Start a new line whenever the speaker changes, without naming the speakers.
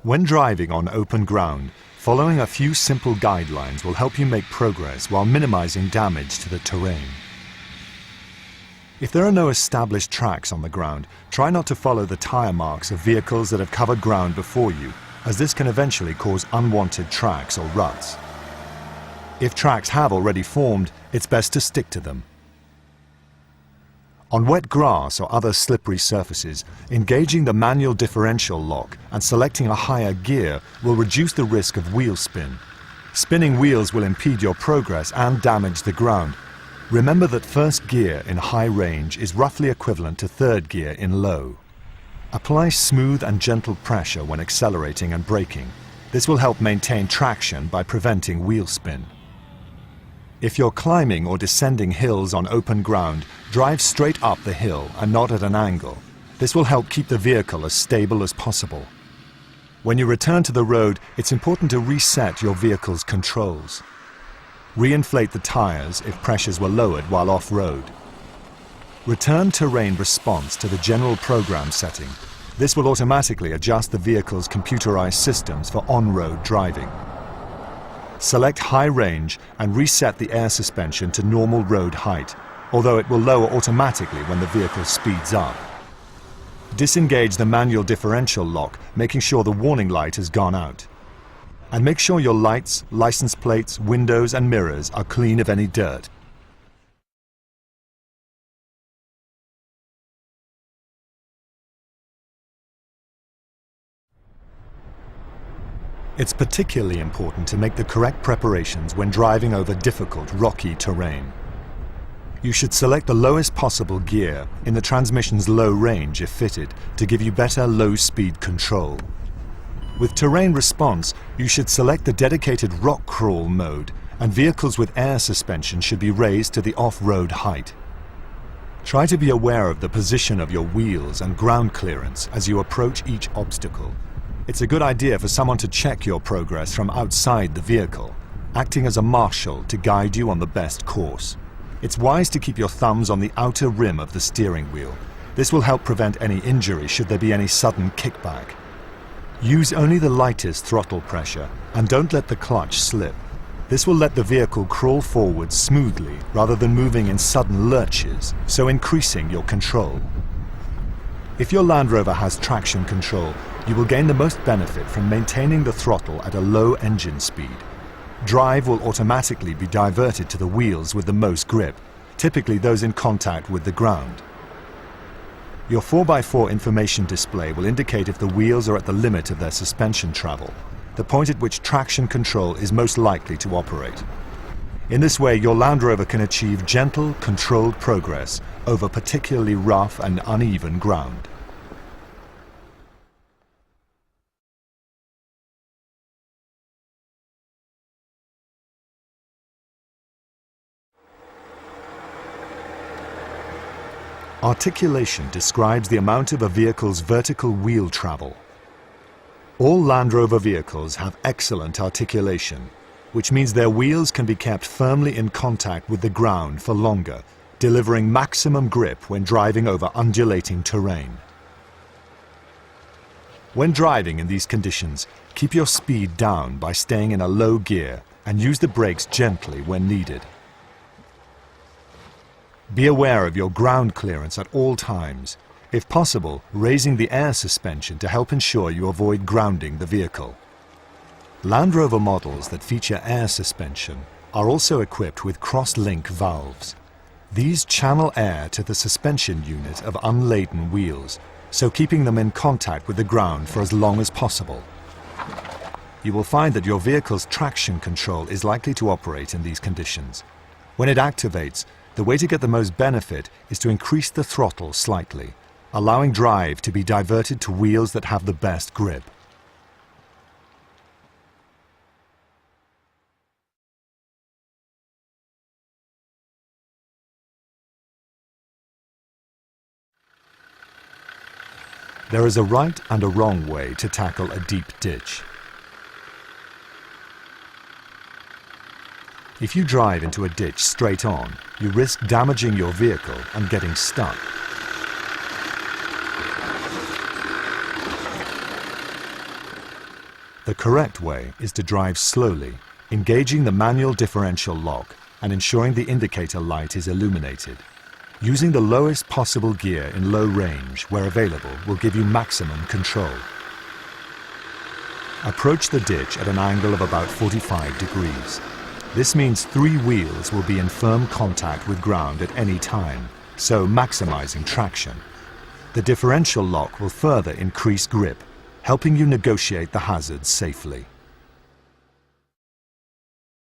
When driving on open ground, following a few simple guidelines will help you make progress while minimizing damage to the terrain. If there are no established tracks on the ground, try not to follow the tire marks of vehicles that have covered ground before you, as this can eventually cause unwanted tracks or ruts. If tracks have already formed, it's best to stick to them. On wet grass or other slippery surfaces, engaging the manual differential lock and selecting a higher gear will reduce the risk of wheel spin. Spinning wheels will impede your progress and damage the ground. Remember that first gear in high range is roughly equivalent to third gear in low. Apply smooth and gentle pressure when accelerating and braking. This will help maintain traction by preventing wheel spin. If you're climbing or descending hills on open ground, drive straight up the hill and not at an angle. This will help keep the vehicle as stable as possible. When you return to the road, it's important to reset your vehicle's controls. Reinflate the tires if pressures were lowered while off-road. Return terrain response to the general program setting. This will automatically adjust the vehicle's computerized systems for on-road driving. Select high range and reset the air suspension to normal road height, although it will lower automatically when the vehicle speeds up. Disengage the manual differential lock, making sure the warning light has gone out. And make sure your lights, license plates, windows and mirrors are clean of any dirt. It's particularly important to make the correct preparations when driving over difficult, rocky terrain. You should select the lowest possible gear in the transmission's low range if fitted to give you better low-speed control. With terrain response, you should select the dedicated rock crawl mode, and vehicles with air suspension should be raised to the off-road height. Try to be aware of the position of your wheels and ground clearance as you approach each obstacle. It's a good idea for someone to check your progress from outside the vehicle, acting as a marshal to guide you on the best course. It's wise to keep your thumbs on the outer rim of the steering wheel. This will help prevent any injury should there be any sudden kickback. Use only the lightest throttle pressure and don't let the clutch slip. This will let the vehicle crawl forward smoothly rather than moving in sudden lurches, so increasing your control. If your Land Rover has traction control, you will gain the most benefit from maintaining the throttle at a low engine speed. Drive will automatically be diverted to the wheels with the most grip, typically those in contact with the ground. Your 4x4 information display will indicate if the wheels are at the limit of their suspension travel, the point at which traction control is most likely to operate. In this way, your Land Rover can achieve gentle, controlled progress over particularly rough and uneven ground. Articulation describes the amount of a vehicle's vertical wheel travel. All Land Rover vehicles have excellent articulation, which means their wheels can be kept firmly in contact with the ground for longer, delivering maximum grip when driving over undulating terrain. When driving in these conditions, keep your speed down by staying in a low gear and use the brakes gently when needed. Be aware of your ground clearance at all times, if possible, raising the air suspension to help ensure you avoid grounding the vehicle. Land Rover models that feature air suspension are also equipped with cross-link valves. These channel air to the suspension unit of unladen wheels, so keeping them in contact with the ground for as long as possible. You will find that your vehicle's traction control is likely to operate in these conditions. When it activates, the way to get the most benefit is to increase the throttle slightly, allowing drive to be diverted to wheels that have the best grip. There is a right and a wrong way to tackle a deep ditch. If you drive into a ditch straight on, you risk damaging your vehicle and getting stuck. The correct way is to drive slowly, engaging the manual differential lock and ensuring the indicator light is illuminated. Using the lowest possible gear in low range where available will give you maximum control. Approach the ditch at an angle of about 45 degrees. This means 3 wheels will be in firm contact with ground at any time, so maximizing traction. The differential lock will further increase grip, helping you negotiate the hazards safely.